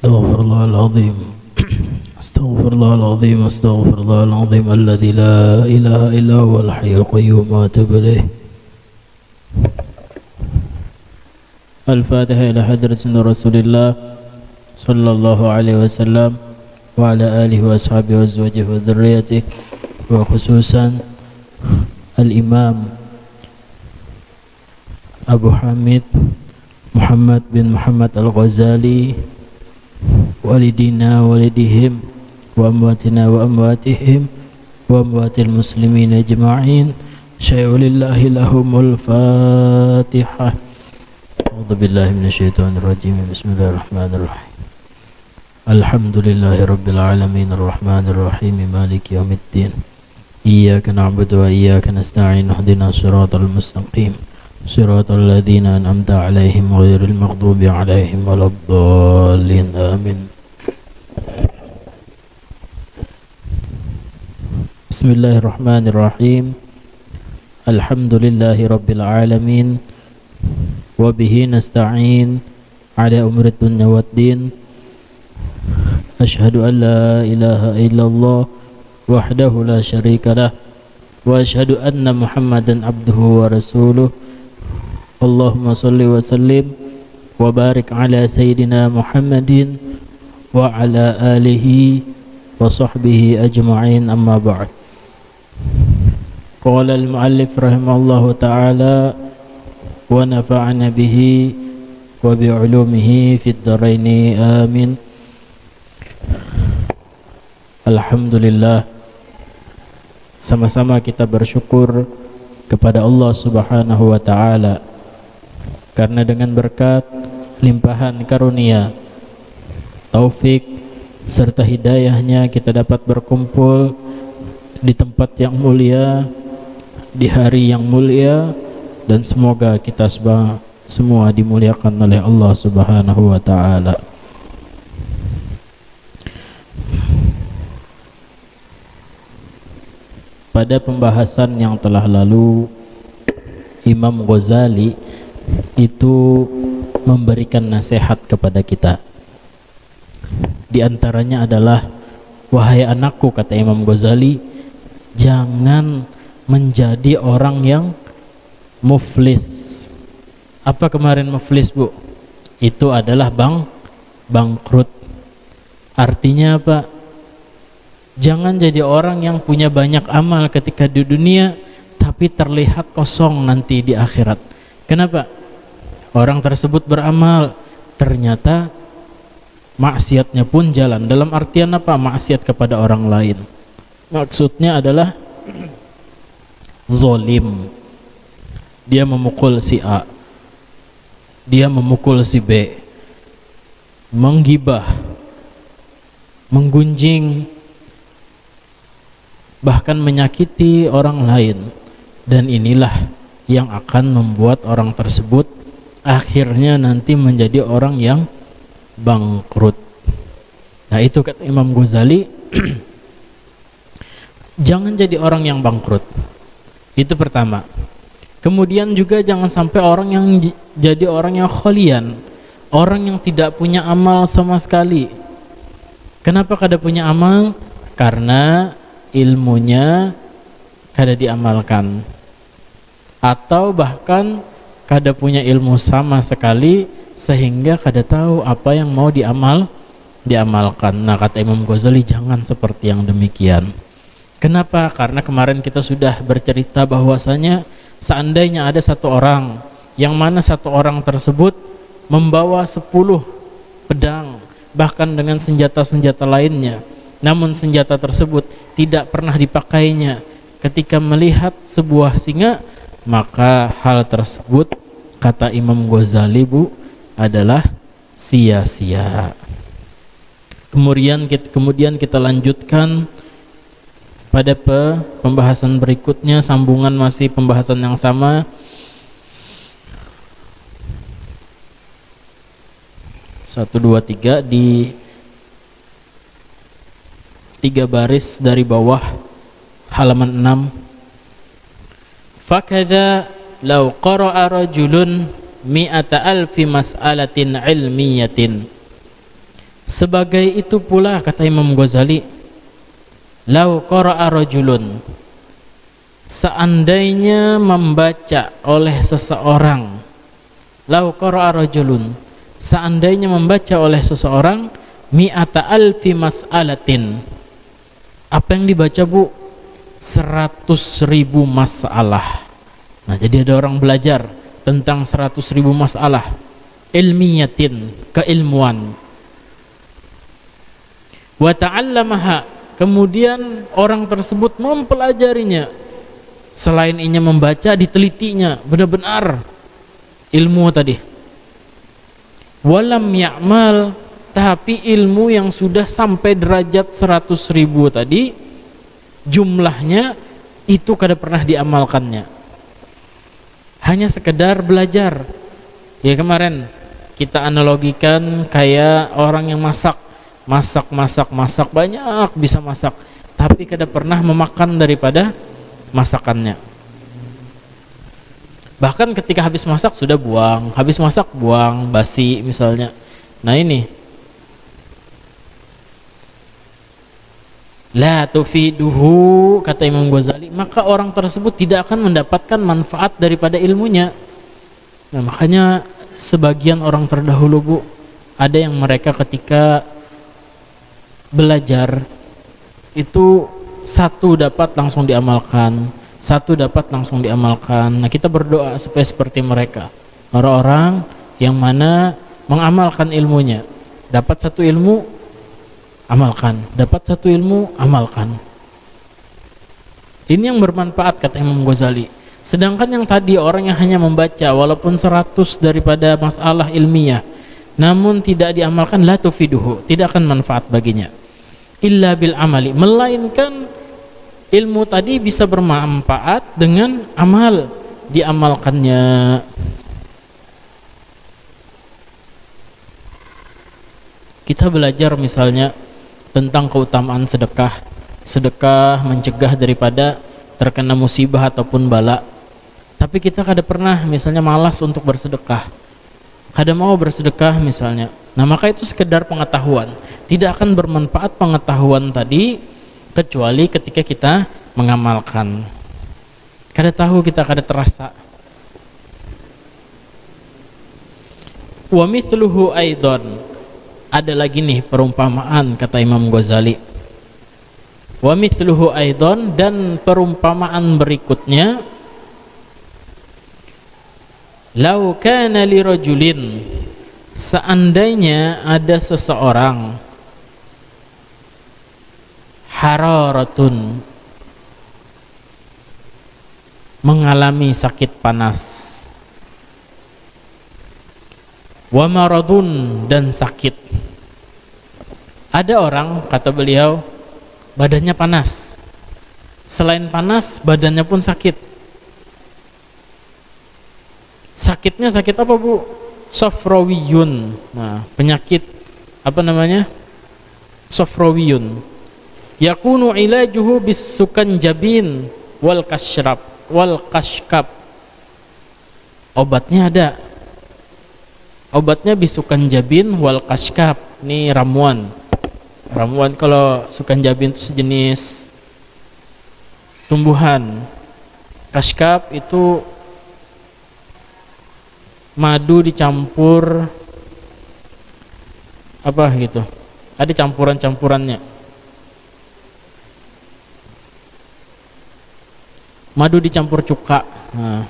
استغفر الله العظيم استغفر الله العظيم استغفر الله العظيم الذي لا إله إلا هو الحي القيوم وأتوب إليه. الفاتحة إلى حضرة رسول الله صلى الله عليه وسلم وعلى آله وأصحابه وأزواجه وذريته وخصوصا الإمام أبو حامد محمد بن محمد الغزالي والدينا والديهم وأمواتنا وأمواتهم وأموات المسلمين أجمعين. شيء لله لهم الفاتحة. أعوذ بالله من الشيطان الرجيم. بسم الله الرحمن الرحيم. الحمد لله رب العالمين الرحمن الرحيم مالك يوم الدين. إياك نعبد وإياك نستعين اهدنا الصراط المستقيم صراط الذين أنعمت عليهم غير المغضوب عليهم ولا الضالين آمين. بسم الله الرحمن الرحيم. الحمد لله رب العالمين وبه نستعين على أمور الدنيا والدين. أشهد أن لا إله إلا الله وحده لا شريك له وأشهد أن محمدا عبده ورسوله. اللهم صل وسلم وبارك على سيدنا محمد وعلى آله وصحبه أجمعين. أما بعد. قال المؤلف رحمه الله تعالى ونفعنا به وبعلومه في الدارين آمين. Alhamdulillah, sama-sama kita bersyukur kepada Allah Subhanahu wa taala karena dengan berkat limpahan karunia, taufik serta hidayahnya kita dapat berkumpul di tempat yang mulia, di hari yang mulia, dan semoga kita semua dimuliakan oleh Allah Subhanahu wa taala. Pada pembahasan yang telah lalu, Imam Ghazali itu memberikan nasihat kepada kita. Di antaranya adalah, wahai anakku, kata Imam Ghazali, jangan menjadi orang yang muflis. Apa kemarin muflis, Bu? Itu adalah bangkrut. Artinya apa? Jangan jadi orang yang punya banyak amal ketika di dunia tapi terlihat kosong nanti di akhirat. Kenapa? Orang tersebut beramal, ternyata maksiatnya pun jalan. Dalam artian apa? Maksiat kepada orang lain. Maksudnya adalah zalim. Dia memukul si A, dia memukul si B, menggibah, menggunjing, bahkan menyakiti orang lain. Dan inilah yang akan membuat orang tersebut akhirnya nanti menjadi orang yang bangkrut. Nah, itu kata Imam Ghazali, jangan jadi orang yang bangkrut. Itu pertama. Kemudian juga jangan sampai orang yang jadi orang yang kholian, orang yang tidak punya amal sama sekali. Kenapa kada punya amal? Karena ilmunya kada diamalkan, atau bahkan kada punya ilmu sama sekali sehingga kada tahu apa yang mau diamalkan. Nah, kata Imam Ghazali, jangan seperti yang demikian. Kenapa? Karena kemarin kita sudah bercerita bahwasanya seandainya ada satu orang, yang mana satu orang tersebut membawa 10 pedang bahkan dengan senjata-senjata lainnya, namun senjata tersebut tidak pernah dipakainya. Ketika melihat sebuah singa, maka hal tersebut, kata Imam Ghazali, Bu, adalah sia-sia. Kemudian kita lanjutkan pada pembahasan berikutnya, sambungan masih pembahasan yang sama. Satu, dua, tiga, di 3 baris dari bawah halaman 6. Fakadha law qara'a rajulun mi'ata alfi mas'alatin ilmiyatin. Sebagai itu pula kata Imam Ghazali, lau qara'a rajulun, seandainya membaca oleh seseorang, lau qara'a rajulun, seandainya membaca oleh seseorang mi'ata alfi mas'alatin. Apa yang dibaca, Bu? 100.000 masalah. Nah, jadi ada orang belajar tentang 100.000 masalah ilmiyatin, keilmuan. Wa ta'allamaha, kemudian orang tersebut mempelajarinya. Selain inya membaca, ditelitinya benar-benar ilmu tadi. Walam ya'mal, tapi ilmu yang sudah sampai derajat 100.000 tadi, jumlahnya itu kada pernah diamalkannya, hanya sekedar belajar. Ya, kemarin kita analogikan kayak orang yang masak banyak, bisa masak, tapi kada pernah memakan daripada masakannya. Bahkan ketika habis masak sudah buang, habis masak buang, basi misalnya. Nah ini la tufiduhu, kata Imam Ghazali, maka orang tersebut tidak akan mendapatkan manfaat daripada ilmunya. Nah, makanya sebagian orang terdahulu, Bu, ada yang mereka ketika belajar itu satu dapat langsung diamalkan, satu dapat langsung diamalkan. Nah, kita berdoa supaya seperti mereka, orang-orang yang mana mengamalkan ilmunya. Dapat satu ilmu, amalkan, dapat satu ilmu, amalkan. Ini yang bermanfaat, kata Imam Ghazali. Sedangkan yang tadi orang yang hanya membaca walaupun 100 daripada masalah ilmiah namun tidak diamalkan, la tufiduhu, tidak akan manfaat baginya. Illa bil amali, melainkan ilmu tadi bisa bermanfaat dengan amal, diamalkannya. Kita belajar misalnya tentang keutamaan sedekah. Sedekah mencegah daripada terkena musibah ataupun bala. Tapi kita kada pernah misalnya malas untuk bersedekah, kada mau bersedekah misalnya. Nah, maka itu sekedar pengetahuan, tidak akan bermanfaat pengetahuan tadi kecuali ketika kita mengamalkan. Kada tahu, kita kada terasa. Wa mithluhu aidan, ada lagi nih perumpamaan, kata Imam Ghazali. Wa mithluhu aidan, dan perumpamaan berikutnya, lau kana li rajulin, seandainya ada seseorang, hararatun, mengalami sakit panas, wa maradun, dan sakit. Ada orang, kata beliau, badannya panas, selain panas badannya pun sakit. Sakitnya sakit apa, Bu? Sofrawiyun. Nah, penyakit apa namanya? Sofrawiyun. Yakunu ilajuhu bisukanjabin wal kashkab. Obatnya ada. Obatnya bisukanjabin wal kashkab. Ini ramuan. Ramuan, kalau sukanjabin itu sejenis tumbuhan. Kashkab itu madu dicampur apa gitu, ada campurannya. Madu dicampur cuka. Nah,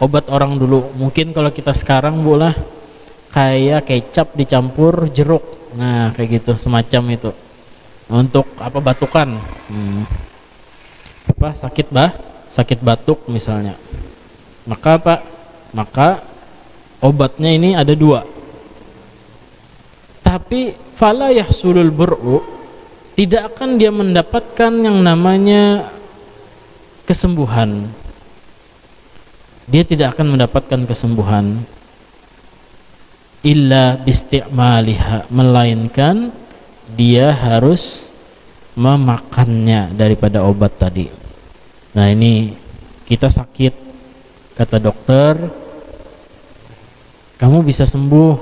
obat orang dulu. Mungkin kalau kita sekarang, Bu, lah kayak kecap dicampur jeruk. Nah, kayak gitu, semacam itu. Untuk apa, batukan, apa sakit batuk misalnya. Maka apa? Maka obatnya ini ada dua. Tapi fala yahsulul bur'u, tidak akan dia mendapatkan yang namanya kesembuhan. Dia tidak akan mendapatkan kesembuhan illa bisti'maliha, melainkan dia harus memakannya daripada obat tadi. Nah, ini kita sakit, kata dokter, kamu bisa sembuh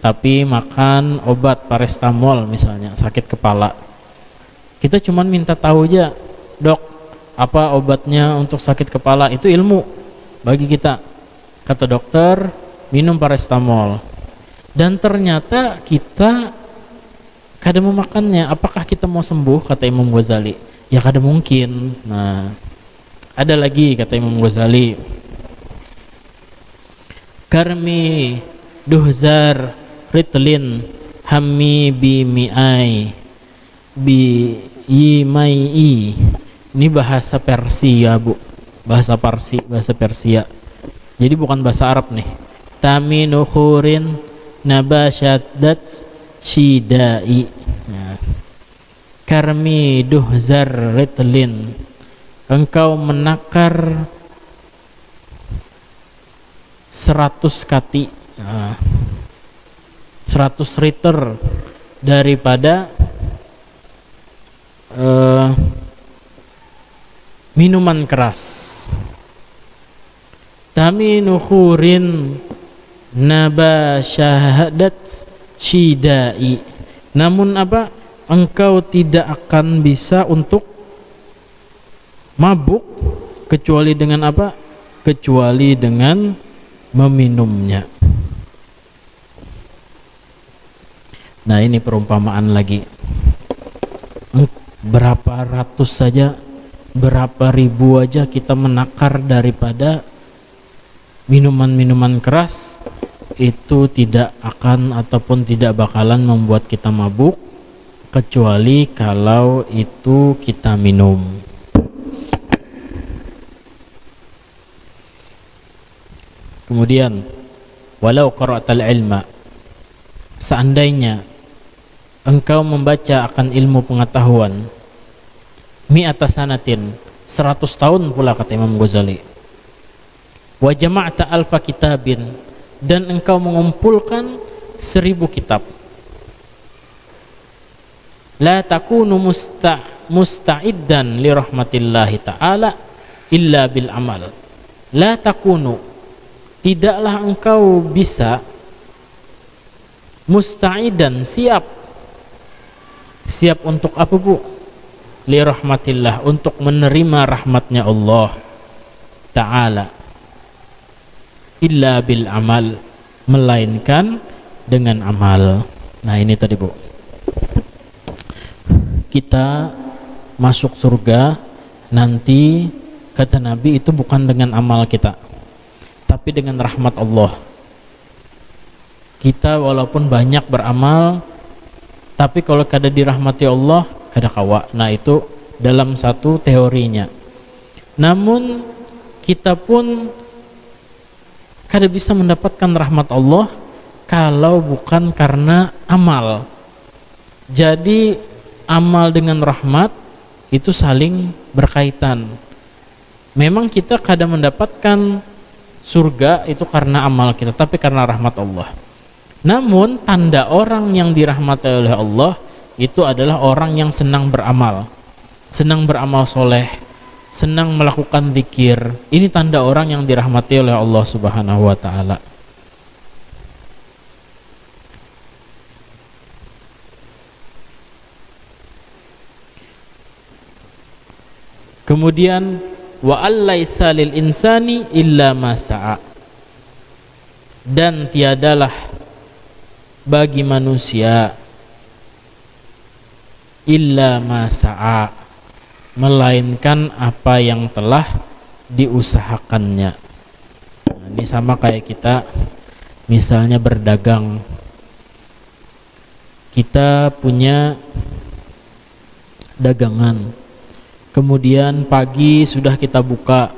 tapi makan obat paracetamol misalnya, sakit kepala. Kita cuman minta tahu aja, dok, apa obatnya untuk sakit kepala, itu ilmu bagi kita. Kata dokter, minum paracetamol. Dan ternyata kita kada mau makannya. Apakah kita mau sembuh? Kata Imam Ghazali, ya kada mungkin. Nah, ada lagi kata Imam Ghazali, karmi duhzar ritlin hammi bi mi'ai bi yimai. Ini bahasa Persia, Bu. Bahasa Parsi, bahasa Persia. Jadi bukan bahasa Arab nih. Taminu khurin nabashadat shidai. Nah, karmi duhzar ritlin, engkau menakar 100 kati, 100 liter daripada minuman keras. Taminu khurin nabashadat shidai. Namun apa? Engkau tidak akan bisa untuk mabuk kecuali dengan apa? Kecuali dengan meminumnya. Nah, ini perumpamaan lagi. Berapa ratus saja, berapa ribu aja kita menakar daripada minuman-minuman keras, itu tidak akan ataupun tidak bakalan membuat kita mabuk kecuali kalau itu kita minum. Kemudian, walau qara'tal ilma, seandainya engkau membaca akan ilmu pengetahuan, mi'ata sanatin, 100 tahun pula kata Imam Ghazali, wa jama'ta alfa kitabin, dan engkau mengumpulkan 1000 kitab, la takunu musta'iddan li rahmatillahi ta'ala illa bil amal. La takunu, tidaklah engkau bisa musta'idan, siap untuk apa, Bu? Li rahmatillah, untuk menerima rahmatnya Allah Ta'ala, illa bil amal, melainkan dengan amal. Nah, ini tadi, Bu, kita masuk surga nanti kata Nabi itu bukan dengan amal kita, tapi dengan rahmat Allah. Kita walaupun banyak beramal, tapi kalau kada dirahmati Allah, kada kawa. Nah, itu dalam satu teorinya. Namun kita pun kada bisa mendapatkan rahmat Allah kalau bukan karena amal. Jadi amal dengan rahmat itu saling berkaitan. Memang kita kada mendapatkan surga itu karena amal kita, tapi karena rahmat Allah. Namun tanda orang yang dirahmati oleh Allah itu adalah orang yang senang beramal soleh, senang melakukan zikir. Ini tanda orang yang dirahmati oleh Allah Subhanahu wa ta'ala. Kemudian wa allaisa lil insani illa ma sa'a, dan tiadalah bagi manusia illa ma sa'a, melainkan apa yang telah diusahakannya. Nah, ini sama kayak kita misalnya berdagang. Kita punya dagangan, kemudian pagi sudah kita buka,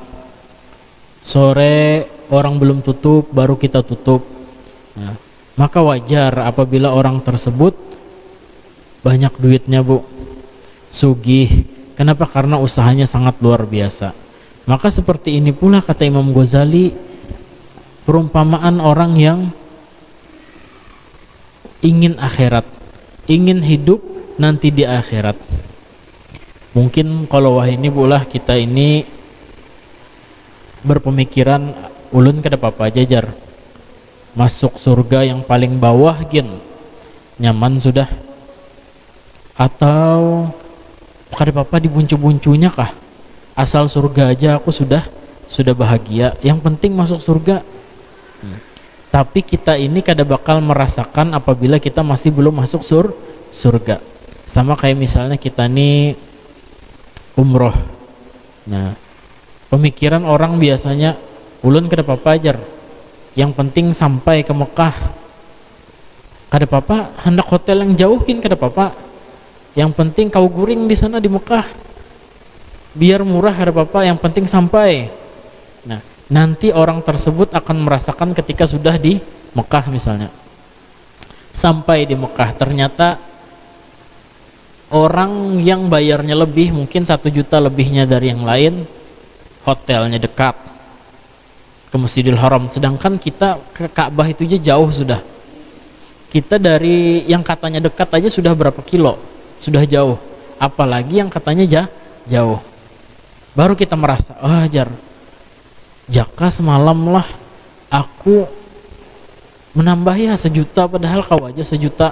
sore orang belum tutup baru kita tutup. Nah, maka wajar apabila orang tersebut banyak duitnya, Bu, sugih. Kenapa? Karena usahanya sangat luar biasa. Maka seperti ini pula kata Imam Ghazali, perumpamaan orang yang ingin akhirat, ingin hidup nanti di akhirat. Mungkin kalau wah ini pula kita ini berpemikiran ulun kada apa-apa jajar. masuk surga yang paling bawah gin nyaman sudah, atau kada papa dibuncu-buncunya kah, asal surga aja aku sudah bahagia, yang penting masuk surga. Tapi kita ini kada bakal merasakan apabila kita masih belum masuk surga. Sama kayak misalnya kita nih umroh. Nah, pemikiran orang biasanya ulun kada apa-apa ajar, yang penting sampai ke Mekah. Kada apa-apa hendak hotel yang jauhin, kada apa-apa, yang penting kau guring di sana di Mekah, biar murah, kada apa-apa, yang penting sampai. Nah, nanti orang tersebut akan merasakan ketika sudah di Mekah misalnya, sampai di Mekah ternyata orang yang bayarnya lebih, mungkin 1 juta lebihnya dari yang lain, hotelnya dekat ke Masjidil Haram, sedangkan kita ke Ka'bah itu aja jauh sudah. Kita dari yang katanya dekat aja sudah berapa kilo, sudah jauh, apalagi yang katanya jauh. Baru kita merasa, jar jaka semalam lah aku menambah ya 1 juta, padahal kau aja 1 juta,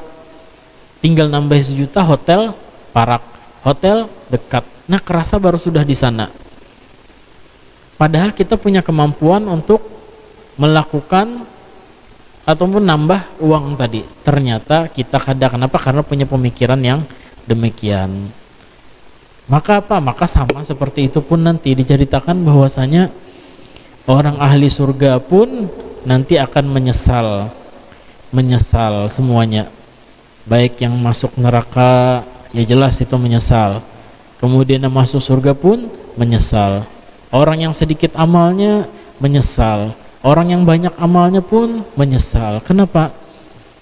tinggal nambah 1 juta, hotel parak, hotel dekat. Nah, kerasa baru sudah di sana, padahal kita punya kemampuan untuk melakukan ataupun nambah uang tadi. Ternyata kita kenapa? Karena punya pemikiran yang demikian. Maka apa? Maka sama seperti itu pun nanti diceritakan bahwasanya orang ahli surga pun nanti akan menyesal semuanya. Baik yang masuk neraka ya jelas itu menyesal, kemudian yang masuk surga pun menyesal. Orang yang sedikit amalnya menyesal, orang yang banyak amalnya pun menyesal. Kenapa?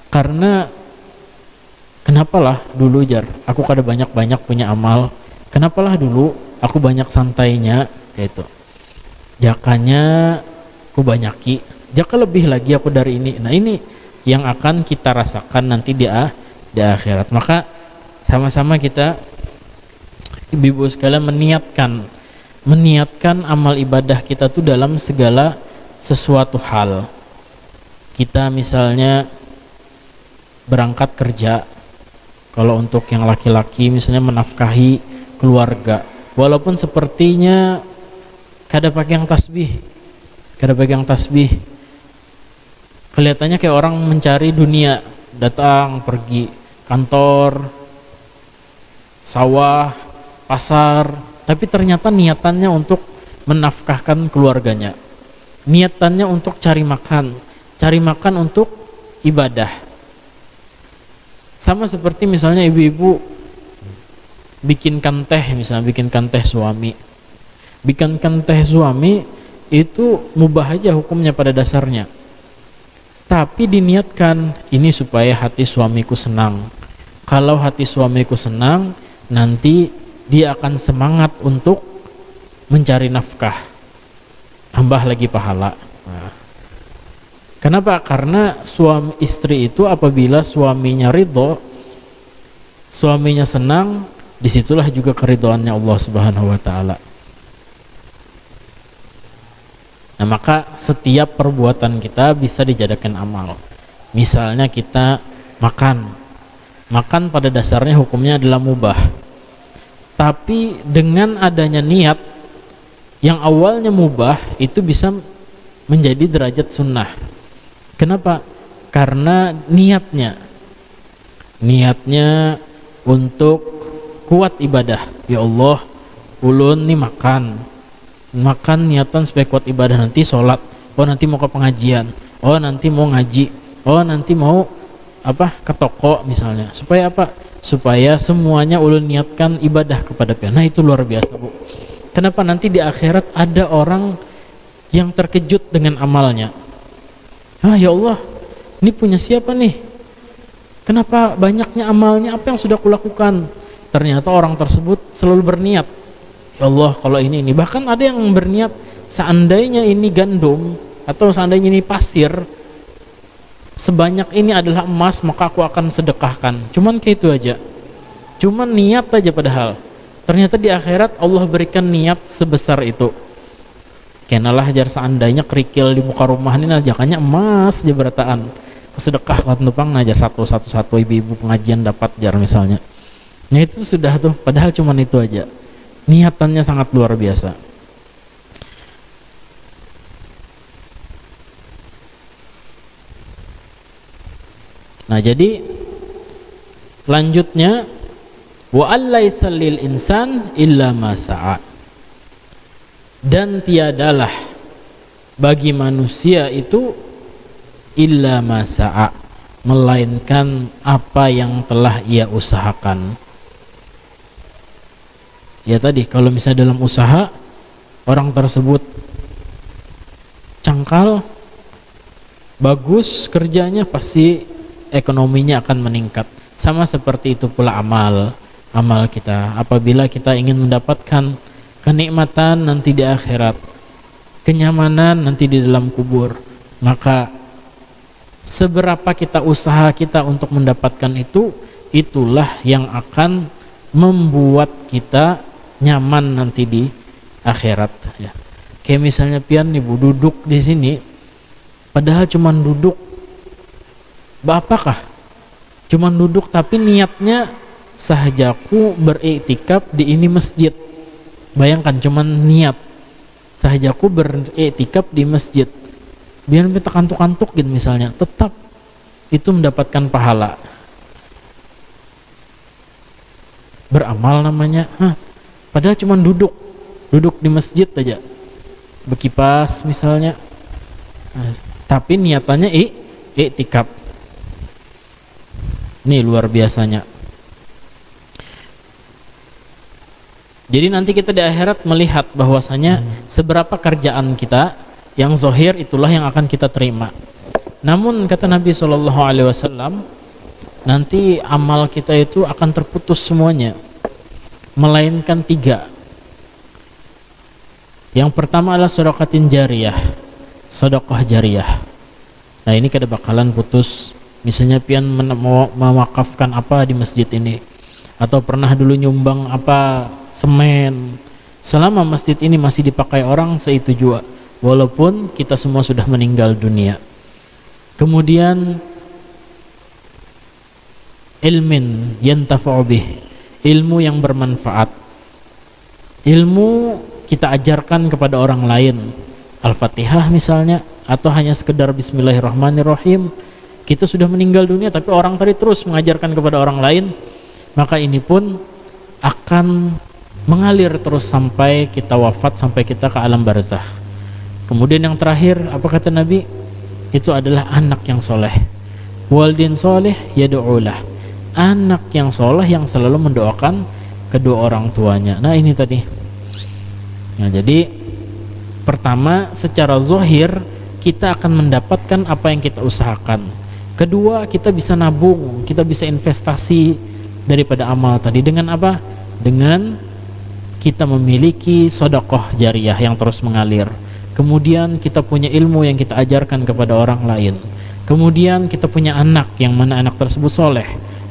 Karena kenapalah dulu jar aku kada banyak-banyak punya amal, kenapalah dulu aku banyak santainya kayak itu, jakanya aku banyaki, jaka lebih lagi aku dari ini. Nah, ini yang akan kita rasakan nanti di akhirat. Maka sama-sama kita ibu-ibu sekalian meniatkan amal ibadah kita tuh dalam segala sesuatu hal. Kita misalnya berangkat kerja, kalau untuk yang laki-laki misalnya menafkahi keluarga, walaupun sepertinya kada pegang tasbih, kelihatannya kayak orang mencari dunia, datang pergi kantor, sawah, pasar, tapi ternyata niatannya untuk menafkahkan keluarganya, niatannya untuk cari makan untuk ibadah. Sama seperti misalnya ibu-ibu bikinkan teh suami, itu mubah aja hukumnya pada dasarnya, tapi diniatkan ini supaya hati suamiku senang. Kalau hati suamiku senang, nanti dia akan semangat untuk mencari nafkah, tambah lagi pahala. Nah, kenapa? Karena suami istri itu apabila suaminya ridho, suaminya senang, disitulah juga keridhoannya Allah Subhanahu wa Ta'ala. Nah, maka setiap perbuatan kita bisa dijadikan amal. Misalnya kita makan pada dasarnya hukumnya adalah mubah, tapi dengan adanya niat yang awalnya mubah itu bisa menjadi derajat sunnah. Kenapa? Karena niatnya untuk kuat ibadah. Ya Allah, ulun nih makan niatan supaya kuat ibadah, nanti sholat, oh nanti mau ke pengajian, oh nanti mau ngaji, oh nanti mau ke toko misalnya, supaya apa? Supaya semuanya ulun niatkan ibadah kepada Dia. Nah, itu luar biasa, Bu. Kenapa? Nanti di akhirat ada orang yang terkejut dengan amalnya. Ya Allah, ini punya siapa nih? Kenapa banyaknya amalnya? Apa yang sudah kulakukan? Ternyata orang tersebut selalu berniat, ya Allah, kalau ini. Bahkan ada yang berniat, seandainya ini gandum atau seandainya ini pasir, sebanyak ini adalah emas, maka aku akan sedekahkan. Cuman kayak itu aja, cuman niat aja. Padahal ternyata di akhirat Allah berikan niat sebesar itu. Kenalah jar seandainya kerikil di muka rumah ini najakannya emas jeberataan. Sedekah kuat nupang najar satu ibu-ibu pengajian dapat jar misalnya. Nah itu sudah tuh, padahal cuman itu aja. Niatannya sangat luar biasa. Nah jadi lanjutnya wa allaisa lil insan illa ma sa'a, dan tiadalah bagi manusia itu illa ma sa'a, melainkan apa yang telah ia usahakan. Ya tadi kalau misalnya dalam usaha orang tersebut cangkal, bagus kerjanya, pasti ekonominya akan meningkat. Sama seperti itu pula amal kita. Apabila kita ingin mendapatkan kenikmatan nanti di akhirat, kenyamanan nanti di dalam kubur, maka seberapa kita usaha kita untuk mendapatkan itu, itulah yang akan membuat kita nyaman nanti di akhirat ya. Kayak misalnya pian nih Bu, duduk di sini padahal cuman duduk, apakah cuman duduk tapi niatnya sahajaku beriktikaf di ini masjid. Bayangkan cuman niat sahajaku beriktikaf di masjid, biar kita kantuk-kantuk gitu misalnya, tetap itu mendapatkan pahala. Beramal namanya. Padahal cuman duduk di masjid aja, berkipas misalnya, tapi niatannya iktikaf. Nih luar biasanya. Jadi nanti kita di akhirat melihat bahwasanya seberapa kerjaan kita yang zahir itulah yang akan kita terima. Namun kata Nabi SAW, nanti amal kita itu akan terputus semuanya, melainkan 3. Yang pertama adalah sedekatin jariyah, sedekah jariyah. Nah ini kada bakalan putus. Misalnya pian mewakafkan apa di masjid ini, atau pernah dulu nyumbang apa semen, selama masjid ini masih dipakai orang, seitu juga walaupun kita semua sudah meninggal dunia. Kemudian ilmin yantafa'u bih, ilmu yang bermanfaat, ilmu kita ajarkan kepada orang lain, Al-Fatihah misalnya, atau hanya sekedar Bismillahirrahmanirrahim. Kita sudah meninggal dunia tapi orang tadi terus mengajarkan kepada orang lain, maka ini pun akan mengalir terus sampai kita wafat, sampai kita ke alam barzakh. Kemudian yang terakhir, apa kata Nabi? Itu adalah anak yang soleh. Waldin soleh yad'ulah, anak yang soleh yang selalu mendoakan kedua orang tuanya. Nah ini tadi. Nah jadi pertama, secara zahir kita akan mendapatkan apa yang kita usahakan. Kedua, kita bisa nabung, kita bisa investasi daripada amal tadi. Dengan apa? Dengan kita memiliki sedekah jariyah yang terus mengalir. Kemudian kita punya ilmu yang kita ajarkan kepada orang lain. Kemudian kita punya anak, yang mana anak tersebut soleh,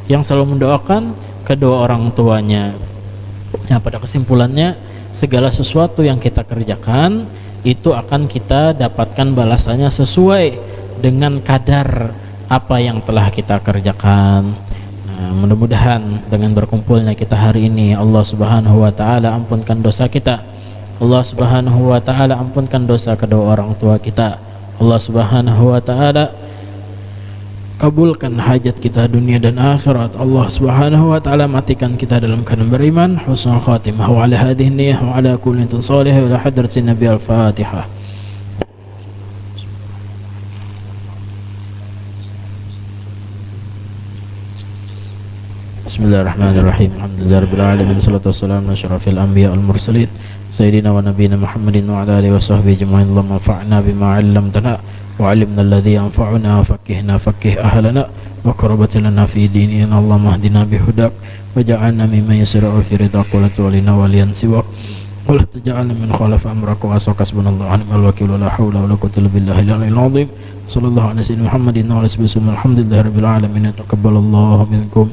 yang selalu mendoakan kedua orang tuanya. Nah pada kesimpulannya, segala sesuatu yang kita kerjakan itu akan kita dapatkan balasannya sesuai dengan kadar apa yang telah kita kerjakan. Nah, mudah-mudahan dengan berkumpulnya kita hari ini, Allah Subhanahu wa taala ampunkan dosa kita. Allah Subhanahu wa taala ampunkan dosa kedua orang tua kita. Allah Subhanahu wa taala kabulkan hajat kita dunia dan akhirat. Allah Subhanahu wa taala matikan kita dalam keadaan beriman, husnul khatimah. Wa ala hadhihi niyyah wa ala kulli salih wa ala hadratin nabi al-fatihah. Bismillahirrahmanirrahim. Alhamdulillahirabbil alamin, salatu wassalamu ala asyrafil anbiya wal mursalin sayyidina wa nabiyina Muhammadin wa ala alihi wa sahbihi ajma'in. Allahumma anfa'na bima 'allamtana wa 'allimna alladhi yanfa'una wa faqqihna faqqih ahlana wa qurbat lana fi dinina. Allahumma hdina bihudak waj'alna mimman yasra'u fi ridaq wa la tuwallina waliyan siwak wa la taj'alna min khalaf amraka wa hasbunallahu wa ni'mal wakeel. La haula wa la quwwata illa billahi al-'aliyyil 'azim. Sallallahu alaihi wa sallam Muhammadin wa ala alihi wa sahbihi. Alhamdulillahirabbil alamin. Taqabbalallahu minkum.